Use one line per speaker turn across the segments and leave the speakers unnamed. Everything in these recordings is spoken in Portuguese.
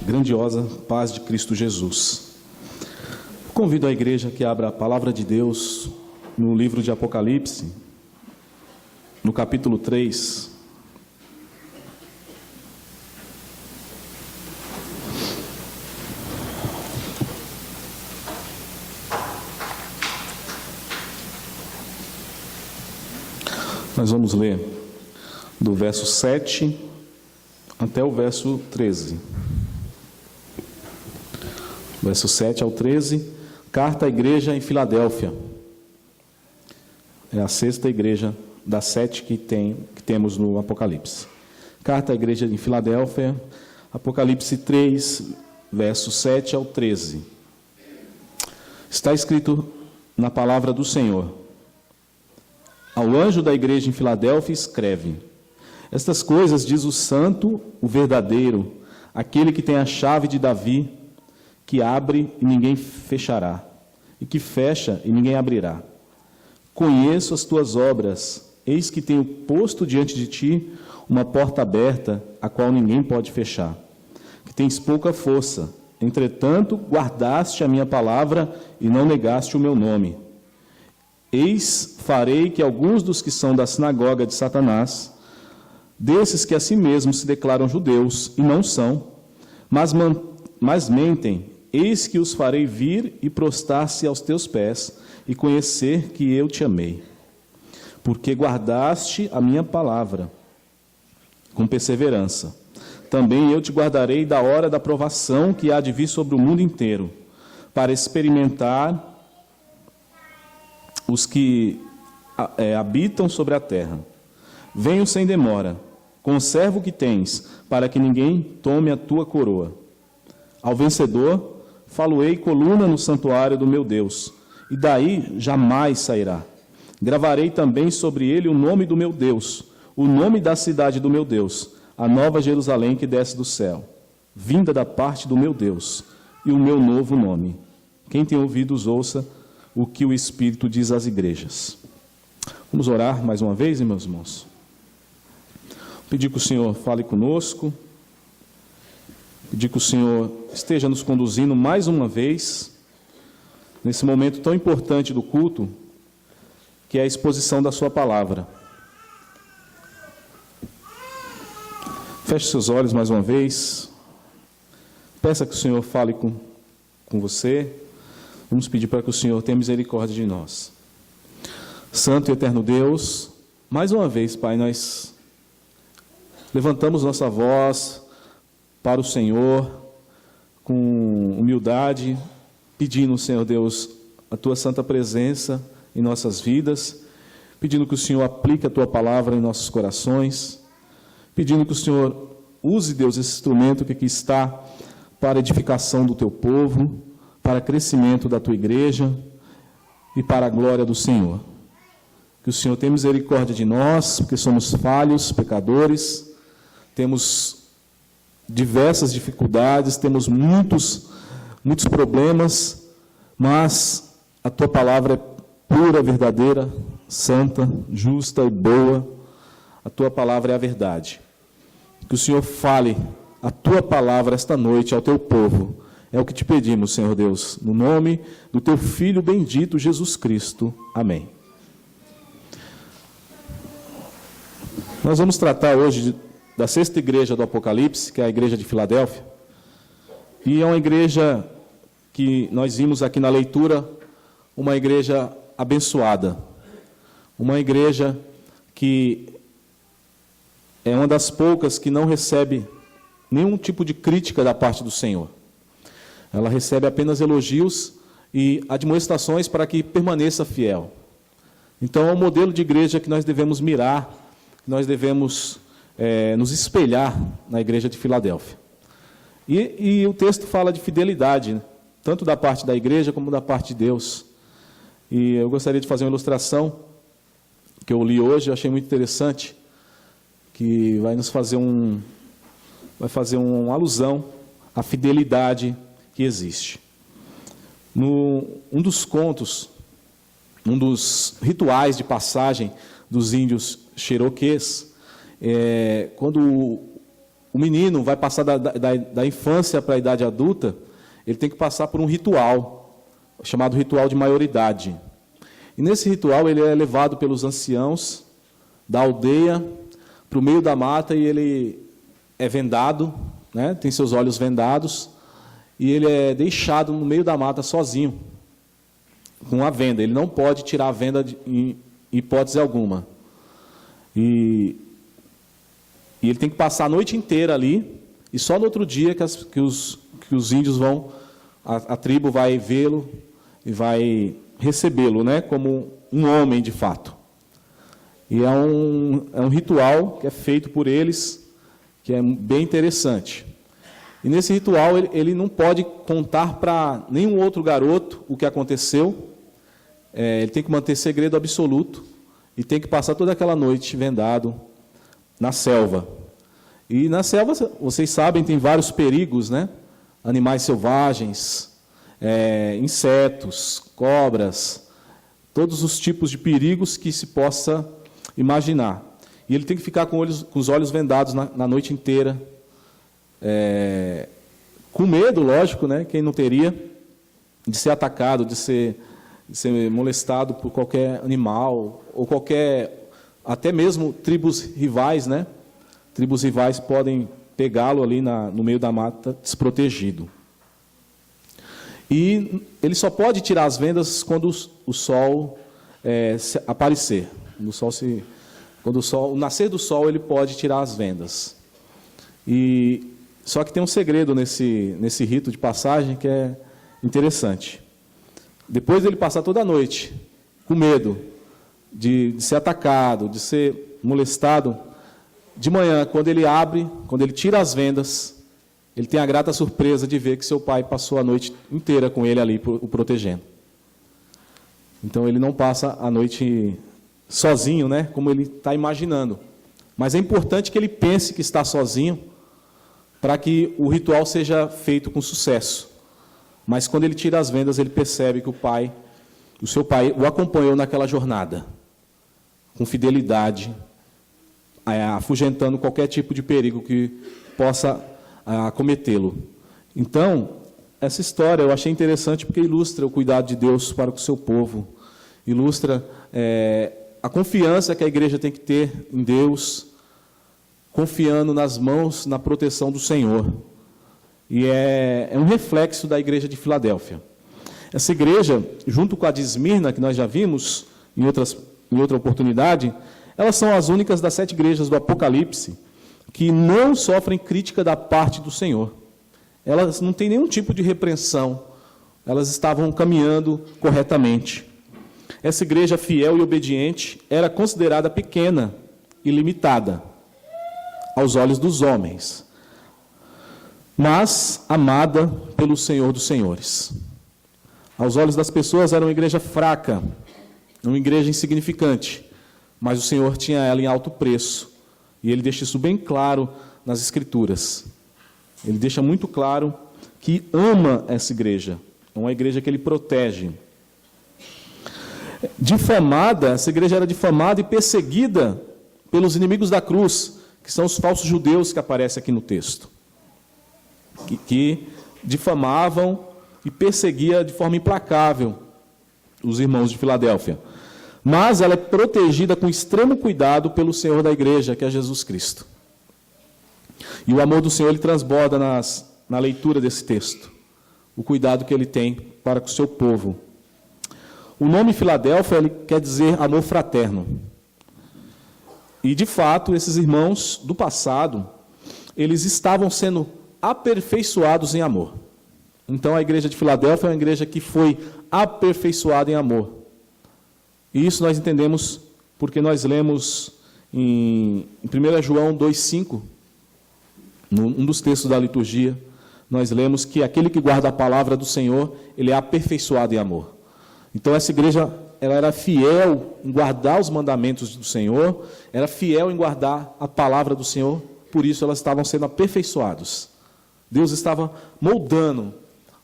grandiosa paz de Cristo Jesus. Convido a igreja que abra a palavra de Deus no livro de Apocalipse, no capítulo 3. Nós vamos ler do verso 7 até o verso 13. Verso 7 ao 13, carta à igreja em Filadélfia. É a sexta igreja das 7 que temos no Apocalipse. Carta à igreja em Filadélfia, Apocalipse 3, verso 7 ao 13. Está escrito na palavra do Senhor: ao anjo da igreja em Filadélfia escreve: estas coisas diz o santo, o verdadeiro, aquele que tem a chave de Davi, que abre e ninguém fechará, e que fecha e ninguém abrirá. Conheço as tuas obras, eis que tenho posto diante de ti uma porta aberta, a qual ninguém pode fechar. Que tens pouca força, entretanto guardaste a minha palavra e não negaste o meu nome. Eis, farei que alguns dos que são da sinagoga de Satanás, desses que a si mesmos se declaram judeus e não são, mas mentem, eis que os farei vir e prostrar-se aos teus pés e conhecer que eu te amei. Porque guardaste a minha palavra com perseverança. Também eu te guardarei da hora da provação que há de vir sobre o mundo inteiro, para experimentar os que habitam sobre a terra. Venho sem demora, conserva o que tens, para que ninguém tome a tua coroa. Ao vencedor, falo-ei coluna no santuário do meu Deus, e daí jamais sairá. Gravarei também sobre ele o nome do meu Deus, o nome da cidade do meu Deus, a nova Jerusalém que desce do céu, vinda da parte do meu Deus, e o meu novo nome. Quem tem ouvidos, ouça o que o Espírito diz às igrejas. Vamos orar mais uma vez, meus irmãos? Pedir que o Senhor fale conosco, pedir que o Senhor esteja nos conduzindo mais uma vez, nesse momento tão importante do culto, que é a exposição da sua palavra. Feche seus olhos mais uma vez, peça que o Senhor fale com você. Vamos pedir para que o Senhor tenha misericórdia de nós. Santo e eterno Deus, mais uma vez, Pai, nós levantamos nossa voz para o Senhor com humildade, pedindo, Senhor Deus, a Tua santa presença em nossas vidas, pedindo que o Senhor aplique a Tua palavra em nossos corações, pedindo que o Senhor use, Deus, esse instrumento que aqui está para a edificação do Teu povo, para crescimento da Tua igreja e para a glória do Senhor. Que o Senhor tenha misericórdia de nós, porque somos falhos, pecadores, temos diversas dificuldades, temos muitos problemas, mas a Tua palavra é pura, verdadeira, santa, justa e boa. A Tua palavra é a verdade. Que o Senhor fale a Tua palavra esta noite ao Teu povo. É o que te pedimos, Senhor Deus, no nome do Teu Filho bendito, Jesus Cristo. Amém. Nós vamos tratar hoje da sexta igreja do Apocalipse, que é a igreja de Filadélfia. E é uma igreja que nós vimos aqui na leitura, uma igreja abençoada. Uma igreja que é uma das poucas que não recebe nenhum tipo de crítica da parte do Senhor. Ela recebe apenas elogios e admoestações para que permaneça fiel. Então, é um modelo de igreja que nós devemos mirar, que nós devemos nos espelhar na igreja de Filadélfia. E o texto fala de fidelidade, tanto da parte da igreja como da parte de Deus. E eu gostaria de fazer uma ilustração que eu li hoje, eu achei muito interessante, que vai fazer uma alusão à fidelidade que existe. Um dos contos, um dos rituais de passagem dos índios cheroquês, quando o menino vai passar da infância para a idade adulta, ele tem que passar por um ritual, chamado ritual de maioridade. E nesse ritual ele é levado pelos anciãos da aldeia para o meio da mata e ele é vendado, né? Tem seus olhos vendados, e ele é deixado no meio da mata sozinho, com a venda. Ele não pode tirar a venda em hipótese alguma. E ele tem que passar a noite inteira ali, e só no outro dia que os índios vão, a tribo vai vê-lo e vai recebê-lo, né, como um homem de fato. E é um ritual que é feito por eles, que é bem interessante. E nesse ritual ele não pode contar para nenhum outro garoto o que aconteceu, ele tem que manter segredo absoluto, e tem que passar toda aquela noite vendado na selva. E na selva, vocês sabem, tem vários perigos, né? Animais selvagens, insetos, cobras, todos os tipos de perigos que se possa imaginar. E ele tem que ficar com os olhos vendados na noite inteira, com medo, lógico, né? Quem não teria, de ser atacado, de ser molestado por qualquer animal, ou até mesmo tribos rivais, né? Tribos rivais podem pegá-lo ali no meio da mata, desprotegido. E ele só pode tirar as vendas quando o sol aparecer. Quando o nascer do sol, ele pode tirar as vendas. Só que tem um segredo nesse rito de passagem que é interessante. Depois dele passar toda a noite com medo de ser atacado, de ser molestado, de manhã, quando ele tira as vendas, ele tem a grata surpresa de ver que seu pai passou a noite inteira com ele ali, o protegendo. Então ele não passa a noite sozinho, né, como ele está imaginando. Mas é importante que ele pense que está sozinho, para que o ritual seja feito com sucesso. Mas quando ele tira as vendas, ele percebe que o seu pai o acompanhou naquela jornada, com fidelidade, afugentando qualquer tipo de perigo que possa acometê-lo. Então, essa história eu achei interessante porque ilustra o cuidado de Deus para com o seu povo, ilustra a confiança que a igreja tem que ter em Deus, confiando nas mãos, na proteção do Senhor. E é um reflexo da igreja de Filadélfia. Essa igreja, junto com a de Esmirna, que nós já vimos em outra oportunidade, elas são as únicas das 7 igrejas do Apocalipse que não sofrem crítica da parte do Senhor. Elas não têm nenhum tipo de repreensão. Elas estavam caminhando corretamente. Essa igreja fiel e obediente era considerada pequena e limitada aos olhos dos homens, mas amada pelo Senhor dos Senhores. Aos olhos das pessoas era uma igreja fraca, uma igreja insignificante, mas o Senhor tinha ela em alto preço, e Ele deixa isso bem claro nas Escrituras. Ele deixa muito claro que ama essa igreja, é uma igreja que Ele protege. Difamada, essa igreja era difamada e perseguida pelos inimigos da cruz, que são os falsos judeus que aparecem aqui no texto, que difamavam e perseguia de forma implacável os irmãos de Filadélfia. Mas ela é protegida com extremo cuidado pelo Senhor da igreja, que é Jesus Cristo. E o amor do Senhor, ele transborda na leitura desse texto, o cuidado que ele tem para com o seu povo. O nome Filadélfia, ele quer dizer amor fraterno. E, de fato, esses irmãos do passado, eles estavam sendo aperfeiçoados em amor. Então, a igreja de Filadélfia é uma igreja que foi aperfeiçoada em amor. E isso nós entendemos porque nós lemos em 1 João 2,5, um dos textos da liturgia, nós lemos que aquele que guarda a palavra do Senhor, ele é aperfeiçoado em amor. Então, essa igreja, ela era fiel em guardar os mandamentos do Senhor, era fiel em guardar a palavra do Senhor, por isso elas estavam sendo aperfeiçoados. Deus estava moldando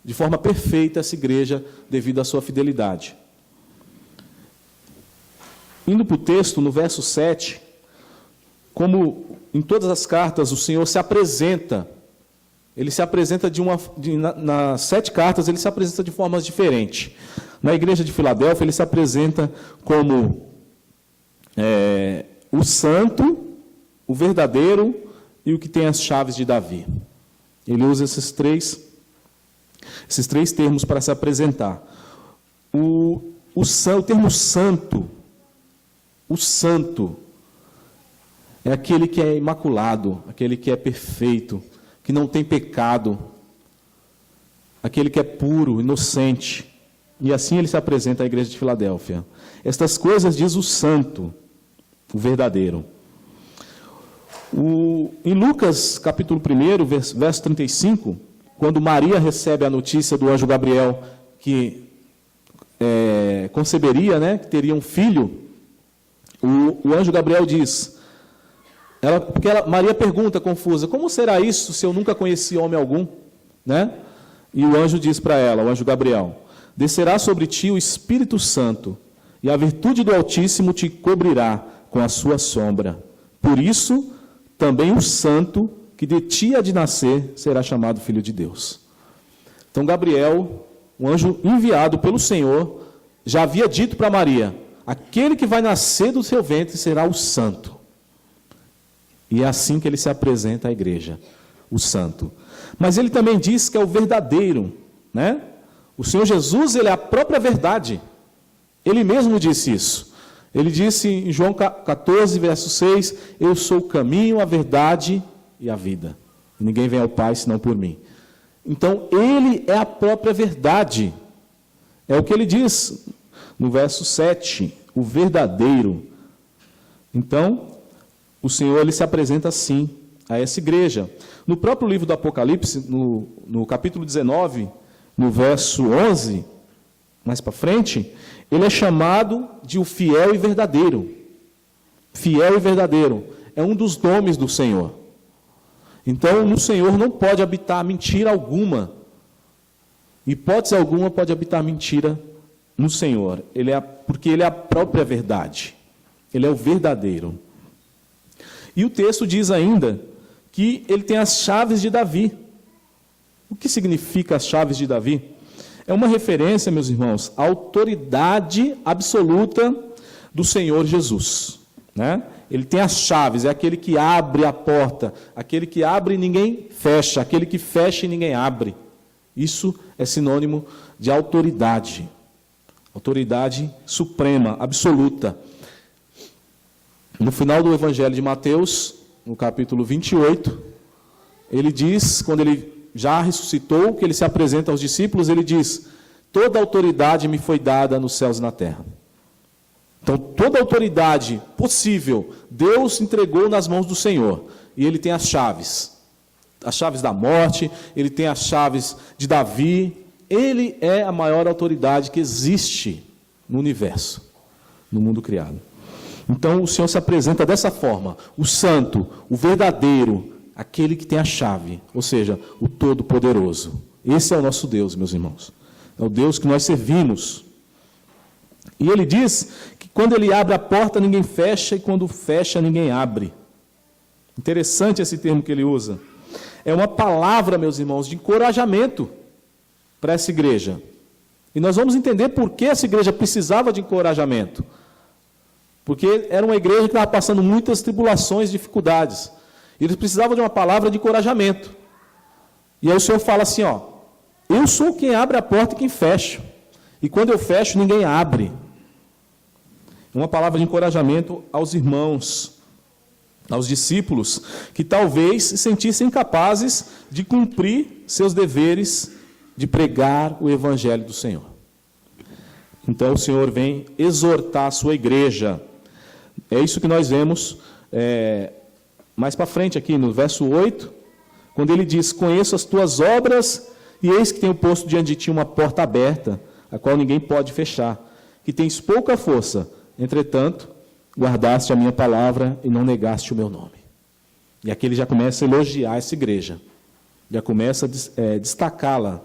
de forma perfeita essa igreja devido à sua fidelidade. Indo para o texto, no verso 7, como em todas as cartas o Senhor se apresenta, ele se apresenta nas 7 cartas, ele se apresenta de formas diferentes. Na igreja de Filadélfia, ele se apresenta como o santo, o verdadeiro e o que tem as chaves de Davi. Ele usa esses três termos para se apresentar. O termo santo, o santo, é aquele que é imaculado, aquele que é perfeito, que não tem pecado, aquele que é puro, inocente. E assim ele se apresenta à igreja de Filadélfia. Estas coisas diz o santo, o verdadeiro. Em Lucas, capítulo 1, verso 35, quando Maria recebe a notícia do anjo Gabriel que conceberia, que teria um filho, o anjo Gabriel diz, Maria pergunta confusa, como será isso se eu nunca conheci homem algum? E o anjo diz para ela, o anjo Gabriel, descerá sobre ti o Espírito Santo, e a virtude do Altíssimo te cobrirá com a sua sombra. Por isso, também o santo que de ti há de nascer será chamado Filho de Deus. Então Gabriel, um anjo enviado pelo Senhor, já havia dito para Maria, aquele que vai nascer do seu ventre será o santo. E é assim que ele se apresenta à igreja, o santo. Mas ele também diz que é o verdadeiro, O Senhor Jesus, ele é a própria verdade. Ele mesmo disse isso. Ele disse em João 14, verso 6, eu sou o caminho, a verdade e a vida. Ninguém vem ao Pai senão por mim. Então, ele é a própria verdade. É o que ele diz no verso 7, o verdadeiro. Então, o Senhor ele se apresenta assim a essa igreja. No próprio livro do Apocalipse, no capítulo 19, no verso 11, mais para frente, ele é chamado de o fiel e verdadeiro. Fiel e verdadeiro. É um dos nomes do Senhor. Então, no Senhor não pode habitar mentira alguma. Hipótese alguma pode habitar mentira no Senhor. Porque ele é a própria verdade. Ele é o verdadeiro. E o texto diz ainda que ele tem as chaves de Davi. O que significa as chaves de Davi? É uma referência, meus irmãos, à autoridade absoluta do Senhor Jesus. Ele tem as chaves, é aquele que abre a porta, aquele que abre e ninguém fecha, aquele que fecha e ninguém abre. Isso é sinônimo de autoridade. Autoridade suprema, absoluta. No final do Evangelho de Mateus, no capítulo 28, ele diz, quando ele já ressuscitou, que ele se apresenta aos discípulos, ele diz, toda autoridade me foi dada nos céus e na terra. Então, toda autoridade possível, Deus entregou nas mãos do Senhor. E ele tem as chaves da morte, ele tem as chaves de Davi. Ele é a maior autoridade que existe no universo, no mundo criado. Então, o Senhor se apresenta dessa forma, o santo, o verdadeiro, aquele que tem a chave, ou seja, o Todo-Poderoso. Esse é o nosso Deus, meus irmãos. É o Deus que nós servimos. E ele diz que quando ele abre a porta, ninguém fecha, e quando fecha, ninguém abre. Interessante esse termo que ele usa. É uma palavra, meus irmãos, de encorajamento para essa igreja. E nós vamos entender por que essa igreja precisava de encorajamento. Porque era uma igreja que estava passando muitas tribulações, dificuldades. Eles precisavam de uma palavra de encorajamento. E aí o Senhor fala assim, eu sou quem abre a porta e quem fecha. E quando eu fecho, ninguém abre. Uma palavra de encorajamento aos irmãos, aos discípulos, que talvez se sentissem incapazes de cumprir seus deveres de pregar o Evangelho do Senhor. Então o Senhor vem exortar a sua igreja. É isso que nós vemos mais para frente aqui, no verso 8, quando ele diz, conheço as tuas obras, e eis que tenho posto diante de ti uma porta aberta, a qual ninguém pode fechar, que tens pouca força, entretanto, guardaste a minha palavra e não negaste o meu nome. E aqui ele já começa a elogiar essa igreja, já começa a destacá-la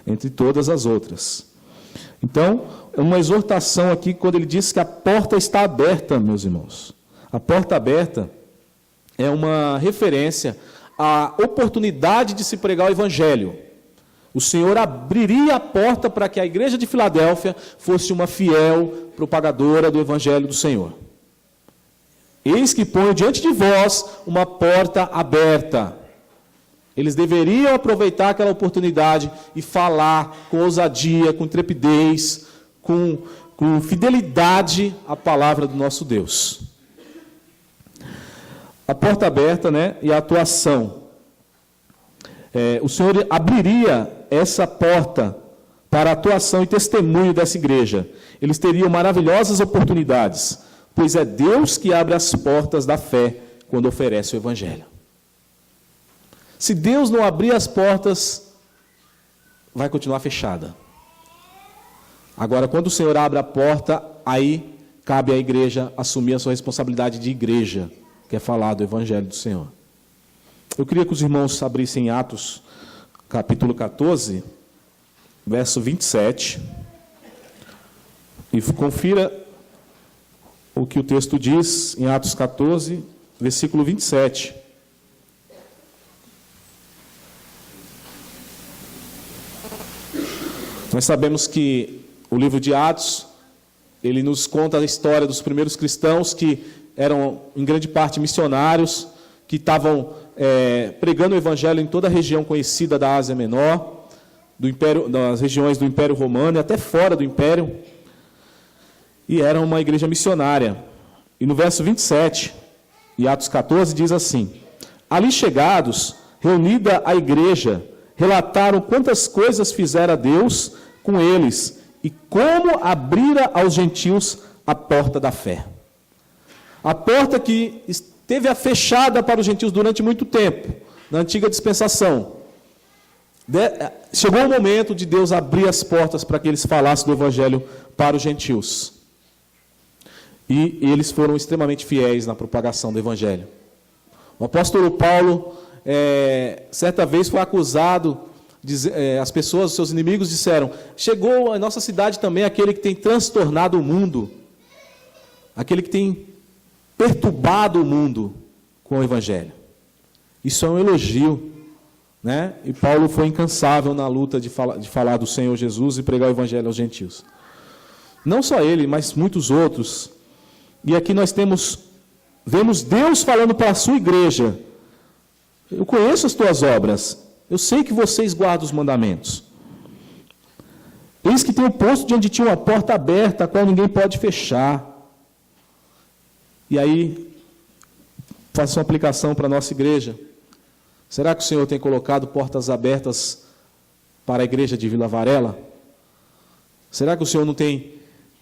entre todas as outras. Então, é uma exortação aqui, quando ele diz que a porta está aberta, meus irmãos. A porta aberta é uma referência à oportunidade de se pregar o Evangelho. O Senhor abriria a porta para que a igreja de Filadélfia fosse uma fiel propagadora do Evangelho do Senhor. Eis que ponho diante de vós uma porta aberta. Eles deveriam aproveitar aquela oportunidade e falar com ousadia, com intrepidez, com fidelidade à palavra do nosso Deus. A porta aberta, né, e a atuação. O Senhor abriria essa porta para a atuação e testemunho dessa igreja. Eles teriam maravilhosas oportunidades, pois é Deus que abre as portas da fé quando oferece o Evangelho. Se Deus não abrir as portas, vai continuar fechada. Agora, quando o Senhor abre a porta, aí cabe à igreja assumir a sua responsabilidade de igreja, que é falar do Evangelho do Senhor. Eu queria que os irmãos abrissem Atos, capítulo 14, verso 27, e confira o que o texto diz em Atos 14, versículo 27. Nós sabemos que o livro de Atos, ele nos conta a história dos primeiros cristãos que eram, em grande parte, missionários, que estavam pregando o Evangelho em toda a região conhecida da Ásia Menor, do Império, das regiões do Império Romano e até fora do Império, e era uma igreja missionária. E no verso 27, de Atos 14, diz assim: ali chegados, reunida a igreja, relataram quantas coisas fizera Deus com eles e como abrira aos gentios a porta da fé. A porta que esteve fechada para os gentios durante muito tempo, na antiga dispensação. Chegou o momento de Deus abrir as portas para que eles falassem do Evangelho para os gentios. E eles foram extremamente fiéis na propagação do Evangelho. O apóstolo Paulo, certa vez, foi acusado, as pessoas, os seus inimigos disseram: chegou à nossa cidade também aquele que tem transtornado o mundo, aquele que tem perturbado o mundo com o Evangelho. Isso é um elogio, né? E Paulo foi incansável na luta de falar do Senhor Jesus e pregar o Evangelho aos gentios. Não só ele, mas muitos outros. E aqui nós vemos Deus falando para a sua igreja: eu conheço as tuas obras, eu sei que vocês guardam os mandamentos. Eis que tenho posto diante de ti uma porta aberta, a qual ninguém pode fechar. E aí, faço uma aplicação para a nossa igreja. Será que o Senhor tem colocado portas abertas para a igreja de Vila Varela? Será que o Senhor não tem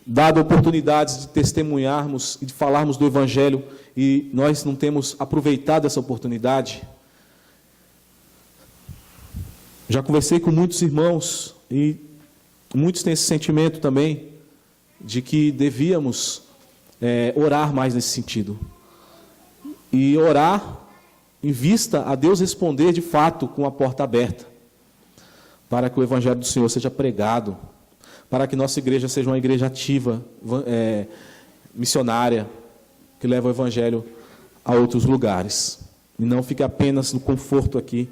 dado oportunidades de testemunharmos e de falarmos do Evangelho e nós não temos aproveitado essa oportunidade? Já conversei com muitos irmãos e muitos têm esse sentimento também de que devíamos orar mais nesse sentido. E orar em vista a Deus responder de fato com a porta aberta, para que o Evangelho do Senhor seja pregado, para que nossa igreja seja uma igreja ativa, missionária, que leva o Evangelho a outros lugares, e não fique apenas no conforto aqui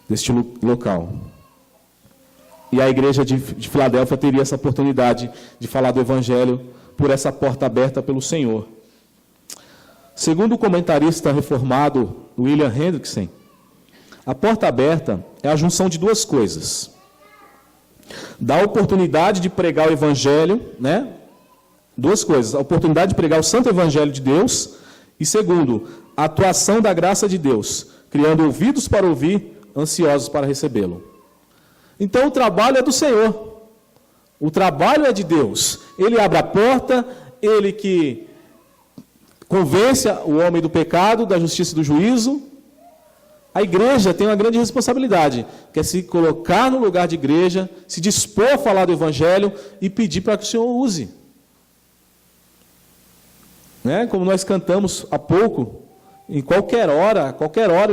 deste local. E a igreja de Filadélfia teria essa oportunidade de falar do Evangelho por essa porta aberta pelo Senhor. Segundo o comentarista reformado William Hendrickson, a porta aberta é a junção de duas coisas: dá a oportunidade de pregar o Evangelho, né? Duas coisas: a oportunidade de pregar o Santo Evangelho de Deus, e segundo, a atuação da graça de Deus, criando ouvidos para ouvir, ansiosos para recebê-lo. Então o trabalho é do Senhor, o trabalho é de Deus. Ele abre a porta, ele que convence o homem do pecado, da justiça e do juízo. A igreja tem uma grande responsabilidade, que é se colocar no lugar de igreja, se dispor a falar do Evangelho e pedir para que o Senhor use. Né? Como nós cantamos há pouco, em qualquer hora,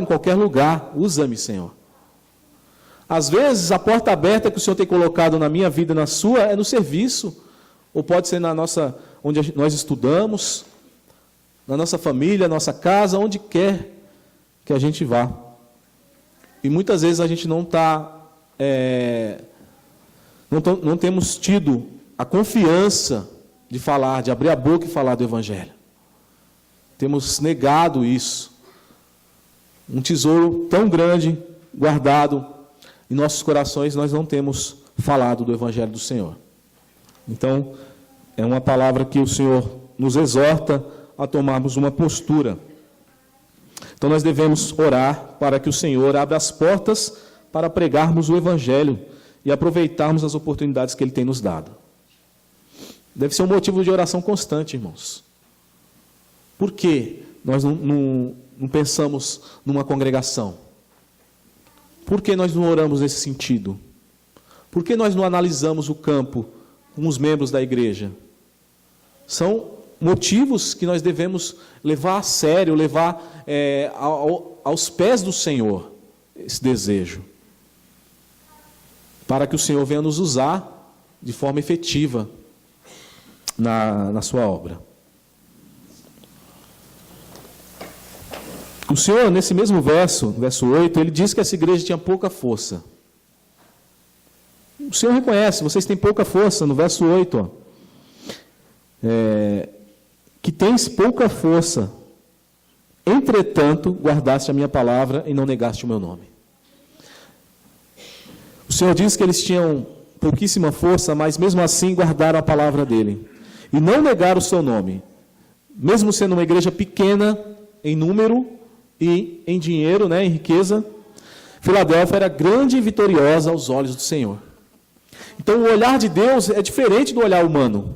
em qualquer lugar, usa-me, Senhor. Às vezes, a porta aberta que o Senhor tem colocado na minha vida e na sua é no serviço, ou pode ser onde nós estudamos, na nossa família, nossa casa, onde quer que a gente vá. E muitas vezes a gente não temos tido a confiança de falar, de abrir a boca e falar do Evangelho. Temos negado isso. Um tesouro tão grande, guardado em nossos corações, nós não temos falado do Evangelho do Senhor. Então, é uma palavra que o Senhor nos exorta a tomarmos uma postura. Então, nós devemos orar para que o Senhor abra as portas para pregarmos o Evangelho e aproveitarmos as oportunidades que Ele tem nos dado. Deve ser um motivo de oração constante, irmãos. Por que nós não pensamos numa congregação? Por que nós não oramos nesse sentido? Por que nós não analisamos o campo com os membros da igreja? São motivos que nós devemos levar a sério, levar aos pés do Senhor, esse desejo. Para que o Senhor venha nos usar de forma efetiva na sua obra. O Senhor, nesse mesmo verso 8, ele diz que essa igreja tinha pouca força. O Senhor reconhece, vocês têm pouca força, no verso 8, que tens pouca força, entretanto, guardaste a minha palavra e não negaste o meu nome. O Senhor diz que eles tinham pouquíssima força, mas mesmo assim guardaram a palavra dele. E não negaram o seu nome. Mesmo sendo uma igreja pequena em número e em dinheiro, em riqueza, Filadélfia era grande e vitoriosa aos olhos do Senhor. Então o olhar de Deus é diferente do olhar humano.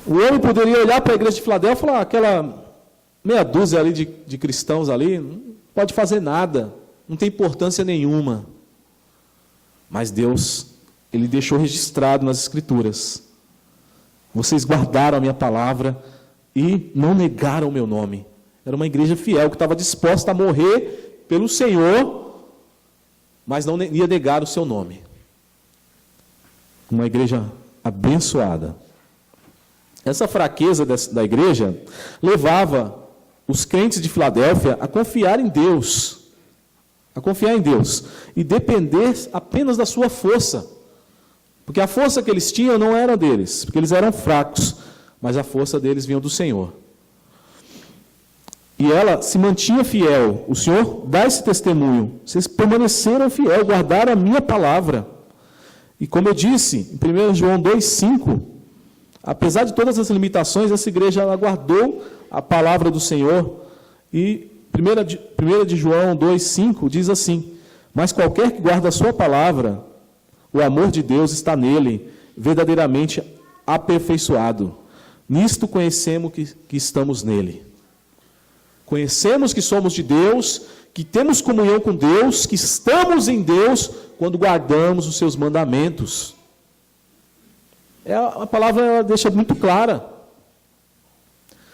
O homem poderia olhar para a igreja de Filadélfia e falar, aquela meia dúzia ali de cristãos ali, não pode fazer nada, não tem importância nenhuma. Mas Deus, Ele deixou registrado nas Escrituras. Vocês guardaram a minha palavra e não negaram o meu nome. Era uma igreja fiel, que estava disposta a morrer pelo Senhor, mas não ia negar o seu nome. Uma igreja abençoada. Essa fraqueza da igreja levava os crentes de Filadélfia a confiar em Deus. A confiar em Deus. E depender apenas da sua força. Porque a força que eles tinham não era deles, porque eles eram fracos, mas a força deles vinha do Senhor. E ela se mantinha fiel. O Senhor dá esse testemunho. Vocês permaneceram fiel, guardaram a minha palavra. E como eu disse, em 1 João 2,5, apesar de todas as limitações, essa igreja ela guardou a palavra do Senhor. E 1 de João 2,5 diz assim, mas qualquer que guarda a sua palavra, o amor de Deus está nele, verdadeiramente aperfeiçoado. Nisto conhecemos que estamos nele. Conhecemos que somos de Deus, que temos comunhão com Deus, que estamos em Deus, quando guardamos os seus mandamentos. A palavra deixa muito clara.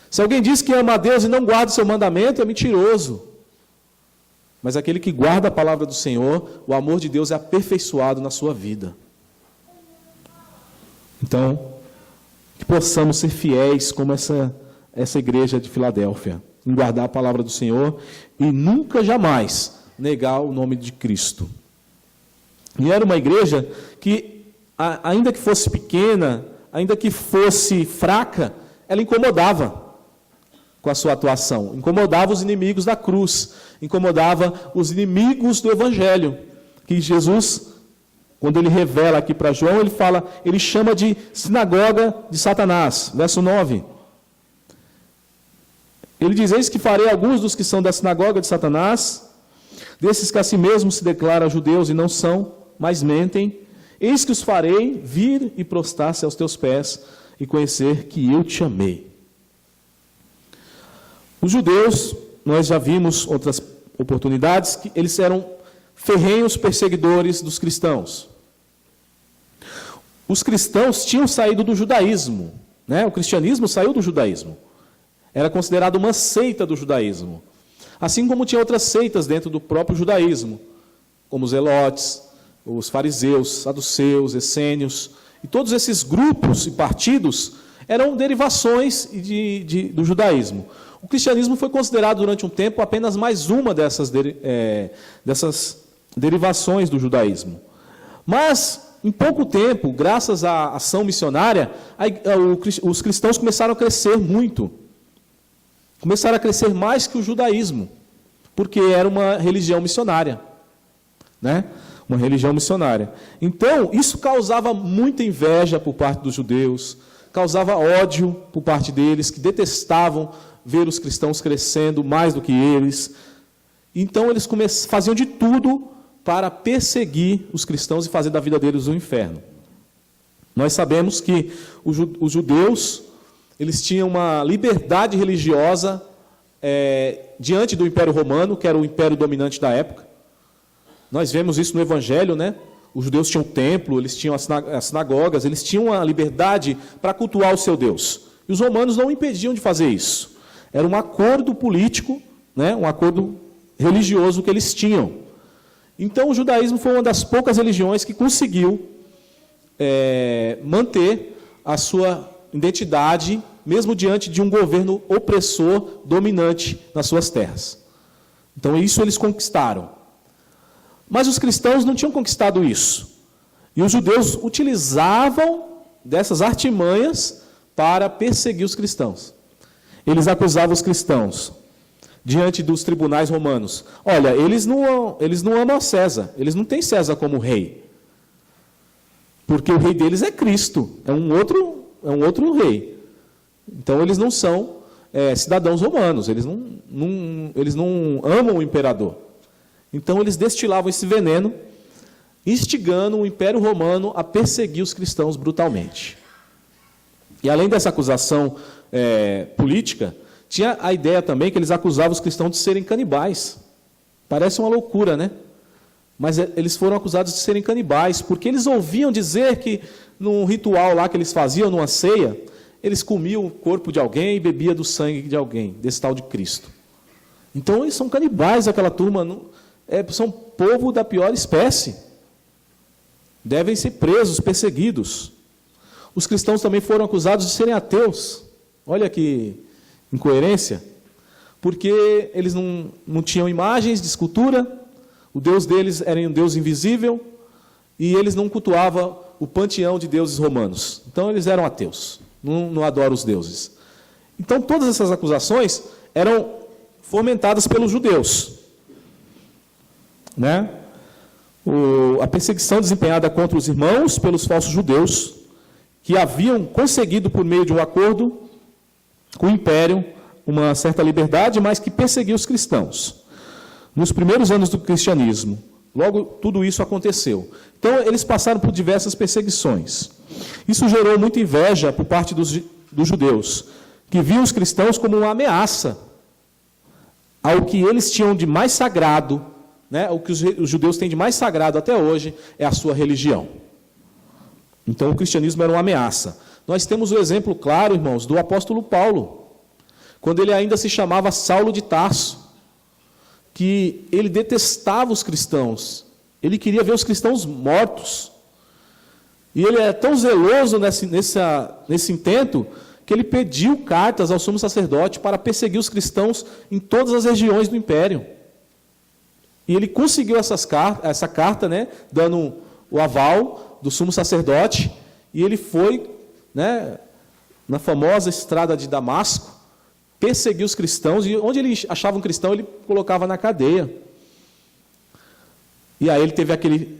Se alguém diz que ama a Deus e não guarda o seu mandamento, é mentiroso. Mas aquele que guarda a palavra do Senhor, o amor de Deus é aperfeiçoado na sua vida. Então, que possamos ser fiéis como essa igreja de Filadélfia, em guardar a palavra do Senhor e nunca, jamais, negar o nome de Cristo. E era uma igreja que, ainda que fosse pequena, ainda que fosse fraca, ela incomodava com a sua atuação, incomodava os inimigos da cruz, incomodava os inimigos do Evangelho, que Jesus, quando ele revela aqui para João, ele chama de sinagoga de Satanás, verso 9. Ele diz, eis que farei alguns dos que são da sinagoga de Satanás, desses que a si mesmos se declaram judeus e não são, mas mentem, eis que os farei vir e prostrar-se aos teus pés e conhecer que eu te amei. Os judeus, nós já vimos outras oportunidades, que eles eram ferrenhos perseguidores dos cristãos. Os cristãos tinham saído do judaísmo, o cristianismo saiu do judaísmo. Era considerado uma seita do judaísmo. Assim como tinha outras seitas dentro do próprio judaísmo, como os zelotes, os fariseus, saduceus, essênios, e todos esses grupos e partidos eram derivações do judaísmo. O cristianismo foi considerado durante um tempo apenas mais uma dessas derivações do judaísmo. Mas, em pouco tempo, graças à ação missionária, os cristãos começaram a crescer muito. Começaram a crescer mais que o judaísmo, porque era uma religião missionária, né? Uma religião missionária. Então, isso causava muita inveja por parte dos judeus, causava ódio por parte deles, que detestavam ver os cristãos crescendo mais do que eles. Então, eles faziam de tudo para perseguir os cristãos e fazer da vida deles um inferno. Nós sabemos que os judeus, eles tinham uma liberdade religiosa diante do Império Romano, que era o império dominante da época. Nós vemos isso no Evangelho, né? Os judeus tinham templo, eles tinham as sinagogas, eles tinham a liberdade para cultuar o seu Deus. E os romanos não impediam de fazer isso. Era um acordo político, né? Um acordo religioso que eles tinham. Então, o judaísmo foi uma das poucas religiões que conseguiu manter a sua identidade, mesmo diante de um governo opressor dominante nas suas terras. Então, isso eles conquistaram. Mas os cristãos não tinham conquistado isso. E os judeus utilizavam dessas artimanhas para perseguir os cristãos. Eles acusavam os cristãos diante dos tribunais romanos. Olha, eles não amam a César, eles não têm César como rei. Porque o rei deles é Cristo, é um outro rei. Então eles não são cidadãos romanos, eles não amam o imperador. Então eles destilavam esse veneno, instigando o Império Romano a perseguir os cristãos brutalmente. E além dessa acusação política, tinha a ideia também que eles acusavam os cristãos de serem canibais. Parece uma loucura, né? Mas eles foram acusados de serem canibais, porque eles ouviam dizer que num ritual lá que eles faziam, numa ceia, eles comiam o corpo de alguém e bebiam do sangue de alguém, desse tal de Cristo. Então eles são canibais, aquela turma, são povo da pior espécie. Devem ser presos, perseguidos. Os cristãos também foram acusados de serem ateus. Olha que incoerência. Porque eles não tinham imagens de escultura, o Deus deles era um Deus invisível, e eles não cultuavam o panteão de deuses romanos. Então eles eram ateus, não adoram os deuses. Então todas essas acusações eram fomentadas pelos judeus. Né? A perseguição desempenhada contra os irmãos pelos falsos judeus, que haviam conseguido, por meio de um acordo com o império, uma certa liberdade, mas que perseguiam os cristãos. Nos primeiros anos do cristianismo, logo tudo isso aconteceu. Então, eles passaram por diversas perseguições. Isso gerou muita inveja por parte dos judeus, que viam os cristãos como uma ameaça ao que eles tinham de mais sagrado, né? O que os judeus têm de mais sagrado até hoje é a sua religião. Então, o cristianismo era uma ameaça. Nós temos o exemplo claro, irmãos, do apóstolo Paulo, quando ele ainda se chamava Saulo de Tarso, que ele detestava os cristãos, ele queria ver os cristãos mortos. E ele era tão zeloso nesse intento, que ele pediu cartas ao sumo sacerdote para perseguir os cristãos em todas as regiões do império. E ele conseguiu essa carta, né, dando o aval do sumo sacerdote, e ele foi, né, na famosa estrada de Damasco, perseguir os cristãos, e onde ele achava um cristão, ele colocava na cadeia. E aí ele teve aquele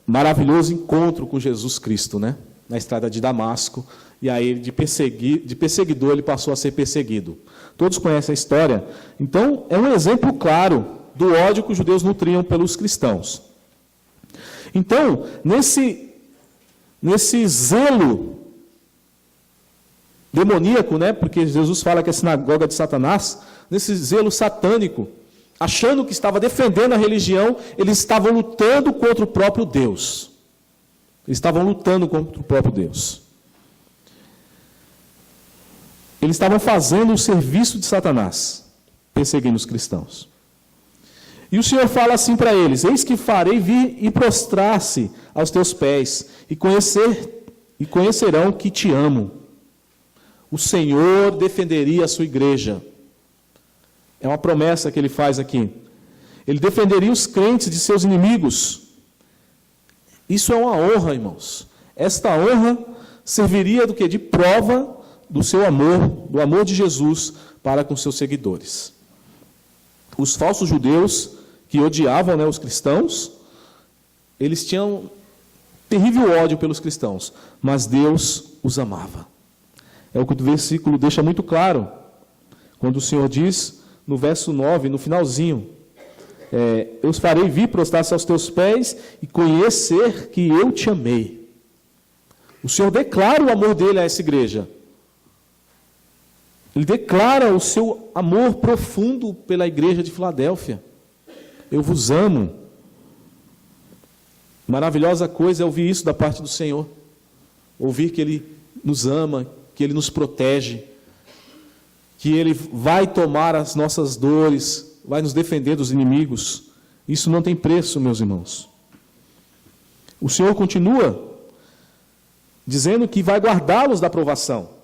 maravilhoso encontro com Jesus Cristo, né, na estrada de Damasco, e aí de perseguidor ele passou a ser perseguido. Todos conhecem a história. Então, é um exemplo claro do ódio que os judeus nutriam pelos cristãos. Então, nesse zelo demoníaco, né, porque Jesus fala que é a sinagoga de Satanás, nesse zelo satânico, achando que estava defendendo a religião, eles estavam lutando contra o próprio Deus. Eles estavam lutando contra o próprio Deus. Eles estavam fazendo o serviço de Satanás, perseguindo os cristãos. E o Senhor fala assim para eles: eis que farei vir e prostrar-se aos teus pés, e conhecerão que te amo. o Senhor defenderia a sua igreja. É uma promessa que ele faz aqui. Ele defenderia os crentes de seus inimigos. Isso é uma honra, irmãos. Esta honra serviria do quê? De prova do seu amor, do amor de Jesus para com seus seguidores. Os falsos judeus que odiavam, né, os cristãos, eles tinham terrível ódio pelos cristãos, mas Deus os amava. É o que o versículo deixa muito claro, quando o Senhor diz, no verso 9, no finalzinho, eu os farei vir prostrar-se aos teus pés e conhecer que eu te amei. O Senhor declara o amor dele a essa igreja. Ele declara o seu amor profundo pela igreja de Filadélfia. Eu vos amo. Maravilhosa coisa é ouvir isso da parte do Senhor. Ouvir que Ele nos ama, que Ele nos protege, que Ele vai tomar as nossas dores, vai nos defender dos inimigos. Isso não tem preço, meus irmãos. O Senhor continua dizendo que vai guardá-los da provação.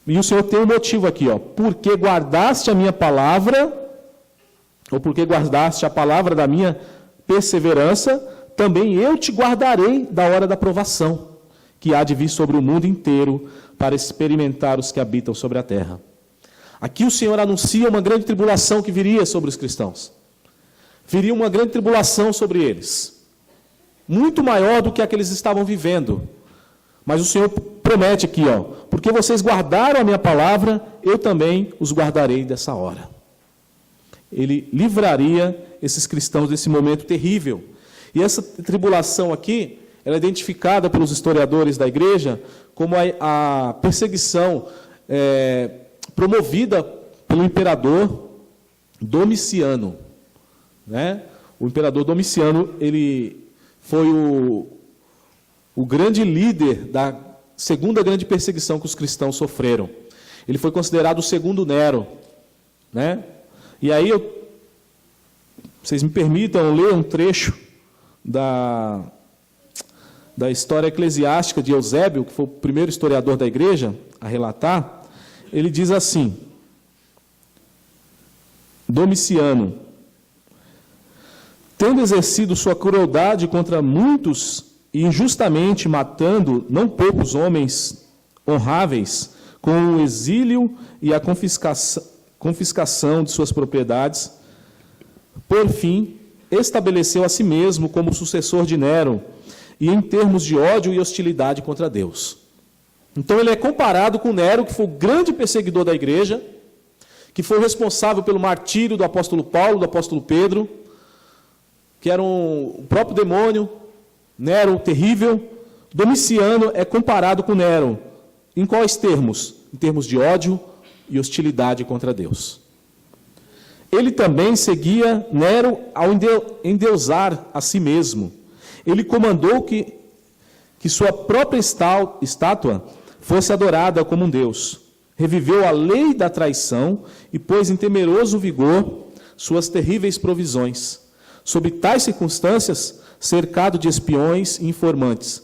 E o Senhor tem um motivo aqui, ó. Porque guardaste a minha palavra, ou porque guardaste a palavra da minha perseverança, também eu te guardarei da hora da provação, que há de vir sobre o mundo inteiro, para experimentar os que habitam sobre a terra. Aqui o Senhor anuncia uma grande tribulação que viria sobre os cristãos. Viria uma grande tribulação sobre eles. Muito maior do que a que eles estavam vivendo. Mas o Senhor promete aqui, ó, porque vocês guardaram a minha palavra, eu também os guardarei dessa hora. Ele livraria esses cristãos desse momento terrível. E essa tribulação aqui, ela é identificada pelos historiadores da igreja como a perseguição promovida pelo imperador Domiciano. Né? O imperador Domiciano, ele foi o grande líder da segunda grande perseguição que os cristãos sofreram. Ele foi considerado o segundo Nero. Né? E aí, vocês me permitam ler um trecho da história eclesiástica de Eusébio, que foi o primeiro historiador da igreja a relatar. Ele diz assim: Domiciano, tendo exercido sua crueldade contra muitos e injustamente matando não poucos homens honráveis, com o exílio e a confiscação de suas propriedades, por fim, estabeleceu a si mesmo como sucessor de Nero, e em termos de ódio e hostilidade contra Deus. Então ele é comparado com Nero, que foi o grande perseguidor da igreja, que foi responsável pelo martírio do apóstolo Paulo, do apóstolo Pedro, que era o próprio demônio, Nero o terrível. Domiciano é comparado com Nero. Em quais termos? Em termos de ódio e hostilidade contra Deus. Ele também seguia Nero ao endeusar a si mesmo. Ele comandou que sua própria estátua fosse adorada como um deus. Reviveu a lei da traição e pôs em temeroso vigor suas terríveis provisões. Sob tais circunstâncias, cercado de espiões e informantes.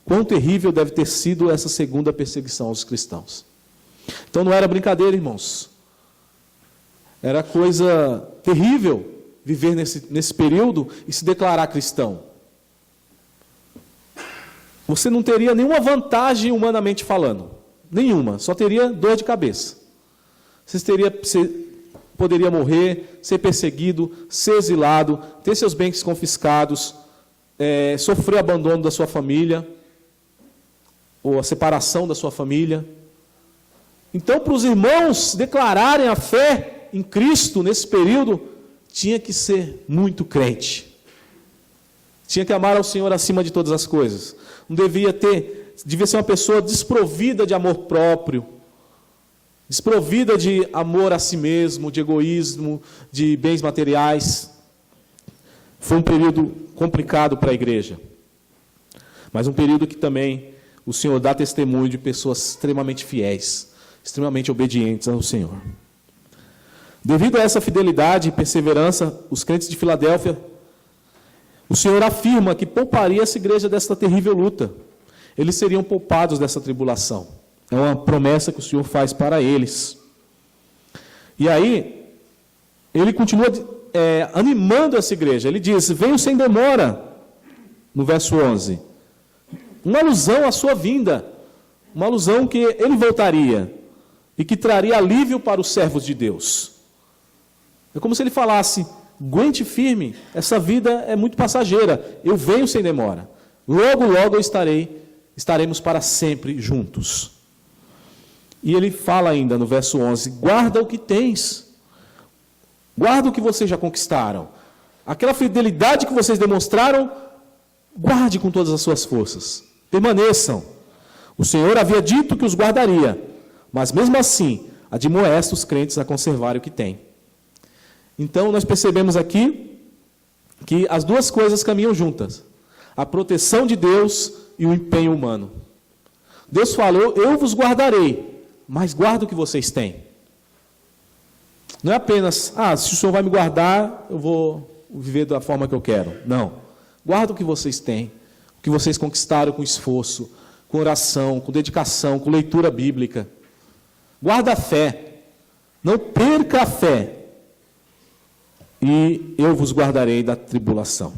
Quão terrível deve ter sido essa segunda perseguição aos cristãos. Então não era brincadeira, irmãos. Era coisa terrível viver nesse período e se declarar cristão. Você não teria nenhuma vantagem humanamente falando. Nenhuma. Só teria dor de cabeça. Você poderia morrer, ser perseguido, ser exilado, ter seus bens confiscados, sofrer abandono da sua família, ou a separação da sua família. Então, para os irmãos declararem a fé em Cristo nesse período, tinha que ser muito crente. Tinha que amar ao Senhor acima de todas as coisas. Não devia ser uma pessoa desprovida de amor próprio, desprovida de amor a si mesmo, de egoísmo, de bens materiais. Foi um período complicado para a igreja, mas um período que também o Senhor dá testemunho de pessoas extremamente fiéis, extremamente obedientes ao Senhor. Devido a essa fidelidade e perseverança, os crentes de Filadélfia, o Senhor afirma que pouparia essa igreja desta terrível luta. Eles seriam poupados dessa tribulação. É uma promessa que o Senhor faz para eles. E aí, ele continua animando essa igreja. Ele diz: venham sem demora, no verso 11. Uma alusão à sua vinda. Uma alusão que ele voltaria e que traria alívio para os servos de Deus. É como se ele falasse: aguente firme, essa vida é muito passageira, eu venho sem demora. Logo, logo estaremos para sempre juntos. E ele fala ainda no verso 11: guarda o que tens, guarda o que vocês já conquistaram. Aquela fidelidade que vocês demonstraram, guarde com todas as suas forças, permaneçam. O Senhor havia dito que os guardaria, mas mesmo assim, admoesta os crentes a conservarem o que têm. Então, nós percebemos aqui que as duas coisas caminham juntas: a proteção de Deus e o empenho humano. Deus falou: eu vos guardarei, mas guarda o que vocês têm. Não é apenas: se o Senhor vai me guardar, eu vou viver da forma que eu quero. Não. Guarda o que vocês têm, o que vocês conquistaram com esforço, com oração, com dedicação, com leitura bíblica. Guarda a fé. Não perca a fé. E eu vos guardarei da tribulação.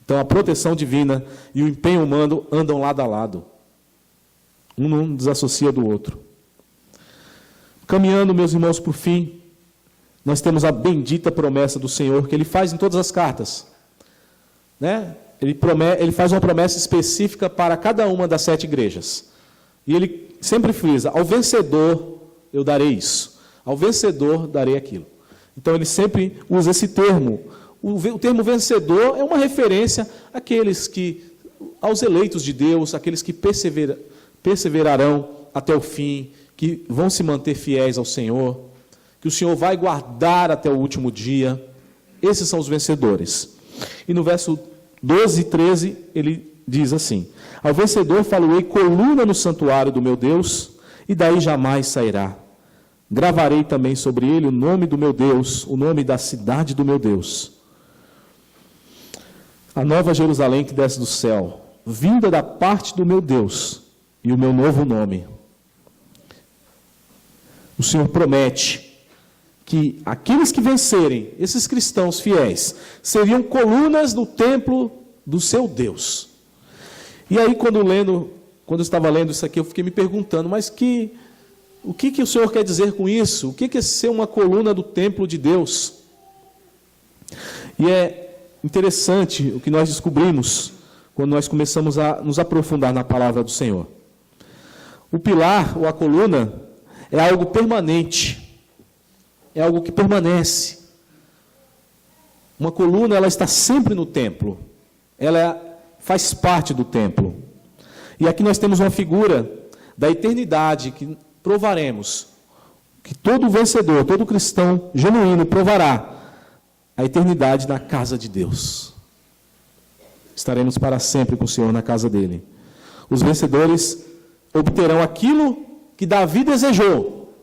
Então, a proteção divina e o empenho humano andam lado a lado. Um não desassocia do outro. Caminhando, meus irmãos, por fim, nós temos a bendita promessa do Senhor, que Ele faz em todas as cartas. Né? Ele faz uma promessa específica para cada uma das 7 igrejas. E Ele sempre frisa: ao vencedor eu darei isso. Ao vencedor darei aquilo. Então, ele sempre usa esse termo. O termo vencedor é uma referência aos eleitos de Deus, aqueles que perseverarão até o fim, que vão se manter fiéis ao Senhor, que o Senhor vai guardar até o último dia. Esses são os vencedores. E no verso 12 e 13, ele diz assim: ao vencedor faloei coluna no santuário do meu Deus, e daí jamais sairá. Gravarei também sobre ele o nome do meu Deus, o nome da cidade do meu Deus. A nova Jerusalém que desce do céu, vinda da parte do meu Deus, e o meu novo nome. O Senhor promete que aqueles que vencerem, esses cristãos fiéis, seriam colunas no templo do seu Deus. E aí, quando eu estava lendo isso aqui, eu fiquei me perguntando: mas o que o Senhor quer dizer com isso? O que é ser uma coluna do templo de Deus? E é interessante o que nós descobrimos quando nós começamos a nos aprofundar na palavra do Senhor. O pilar, ou a coluna, é algo permanente. É algo que permanece. Uma coluna, ela está sempre no templo. Ela faz parte do templo. E aqui nós temos uma figura da eternidade que provaremos, que todo vencedor, todo cristão genuíno provará a eternidade na casa de Deus. Estaremos para sempre com o Senhor na casa dele. Os vencedores obterão aquilo que Davi desejou.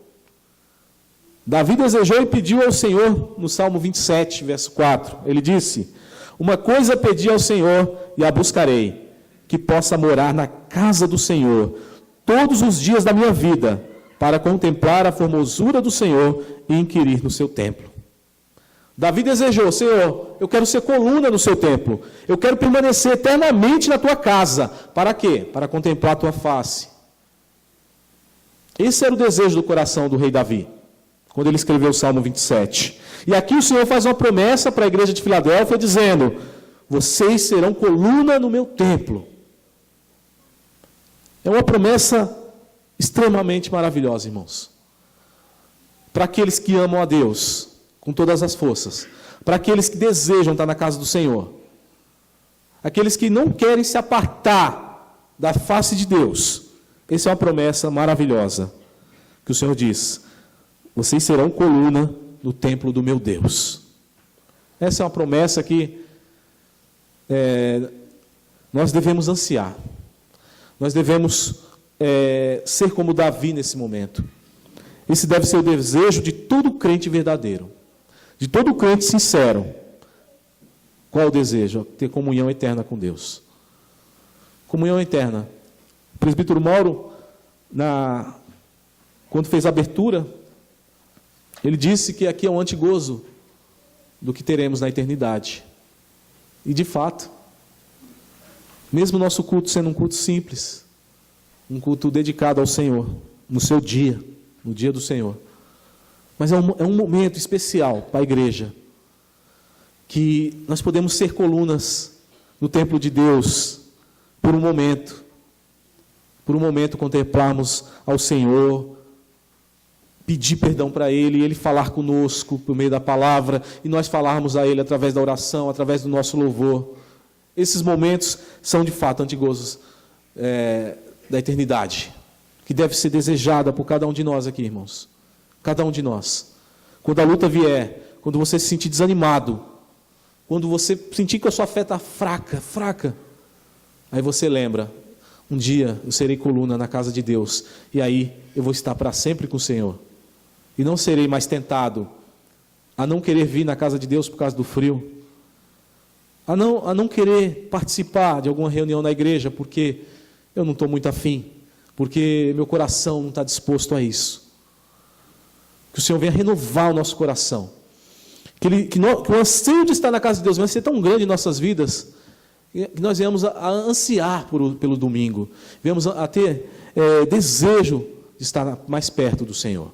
Davi desejou e pediu ao Senhor no Salmo 27, verso 4. Ele disse: uma coisa pedi ao Senhor e a buscarei, que possa morar na casa do Senhor todos os dias da minha vida, para contemplar a formosura do Senhor e inquirir no seu templo. Davi desejou: Senhor, eu quero ser coluna no seu templo, eu quero permanecer eternamente na tua casa. Para quê? Para contemplar a tua face. Esse era o desejo do coração do rei Davi, quando ele escreveu o Salmo 27. E aqui o Senhor faz uma promessa para a igreja de Filadélfia, dizendo: vocês serão coluna no meu templo. É uma promessa extremamente maravilhosa, irmãos. Para aqueles que amam a Deus com todas as forças, para aqueles que desejam estar na casa do Senhor, aqueles que não querem se apartar da face de Deus. Essa é uma promessa maravilhosa, que o Senhor diz: vocês serão coluna no templo do meu Deus. Essa é uma promessa que nós devemos ansiar. Nós devemos ser como Davi nesse momento. Esse deve ser o desejo de todo crente verdadeiro, de todo crente sincero. Qual é o desejo? Ter comunhão eterna com Deus. Comunhão eterna. O presbítero Mauro quando fez a abertura, ele disse que aqui é um antigozo do que teremos na eternidade. E de fato, mesmo o nosso culto sendo um culto simples, um culto dedicado ao Senhor, no seu dia, no dia do Senhor, mas é um momento especial para a igreja, que nós podemos ser colunas no templo de Deus, por um momento contemplarmos ao Senhor, pedir perdão para Ele, e Ele falar conosco por meio da palavra, e nós falarmos a Ele através da oração, através do nosso louvor. Esses momentos são de fato antigozos da eternidade, que deve ser desejada por cada um de nós aqui, irmãos. Cada um de nós. Quando a luta vier, quando você se sentir desanimado, quando você sentir que a sua fé está fraca, aí você lembra, um dia eu serei coluna na casa de Deus, e aí eu vou estar para sempre com o Senhor. E não serei mais tentado a não querer vir na casa de Deus por causa do frio, a não querer participar de alguma reunião na igreja, porque eu não estou muito afim, porque meu coração não está disposto a isso. Que o Senhor venha renovar o nosso coração. Que o anseio de estar na casa de Deus vai ser tão grande em nossas vidas, que nós venhamos a ansiar pelo domingo, venhamos a ter desejo de estar mais perto do Senhor.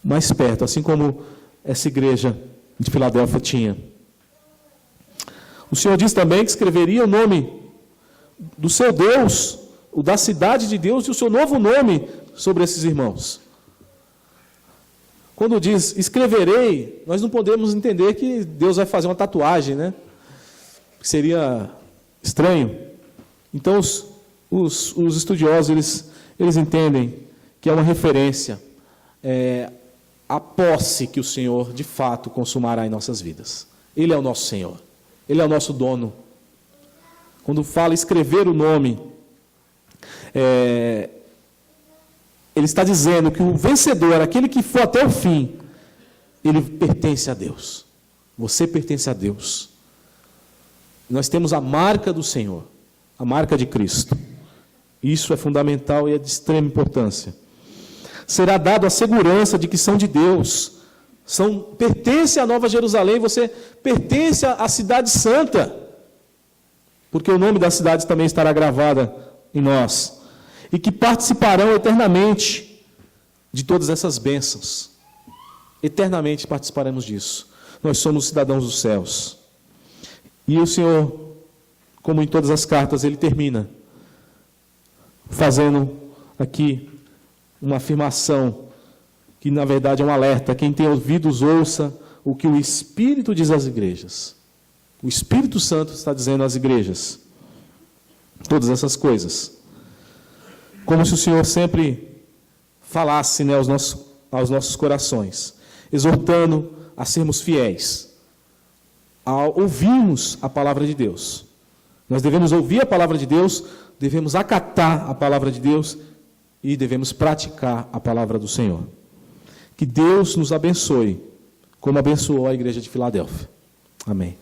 Mais perto, assim como essa igreja de Filadélfia tinha. O Senhor diz também que escreveria o nome do seu Deus, o da cidade de Deus, e o seu novo nome sobre esses irmãos. Quando diz escreverei, nós não podemos entender que Deus vai fazer uma tatuagem, né? Seria estranho. Então os estudiosos eles entendem que é uma referência à posse que o Senhor de fato consumará em nossas vidas. Ele é o nosso Senhor, Ele é o nosso dono. Quando fala escrever o nome, Ele está dizendo que o vencedor, aquele que for até o fim, ele pertence a Deus. Você pertence a Deus. Nós temos a marca do Senhor, a marca de Cristo. Isso é fundamental e é de extrema importância. Será dado a segurança de que são de Deus. Pertence à Nova Jerusalém, você pertence à cidade santa. Porque o nome da cidade também estará gravado em nós. E que participarão eternamente de todas essas bênçãos. Eternamente participaremos disso. Nós somos cidadãos dos céus. E o Senhor, como em todas as cartas, Ele termina fazendo aqui uma afirmação, que na verdade é um alerta. Quem tem ouvidos, ouça o que o Espírito diz às igrejas. O Espírito Santo está dizendo às igrejas todas essas coisas. Como se o Senhor sempre falasse, né, aos nossos corações, exortando a sermos fiéis, a ouvirmos a palavra de Deus. Nós devemos ouvir a palavra de Deus, devemos acatar a palavra de Deus e devemos praticar a palavra do Senhor. Que Deus nos abençoe, como abençoou a igreja de Filadélfia. Amém.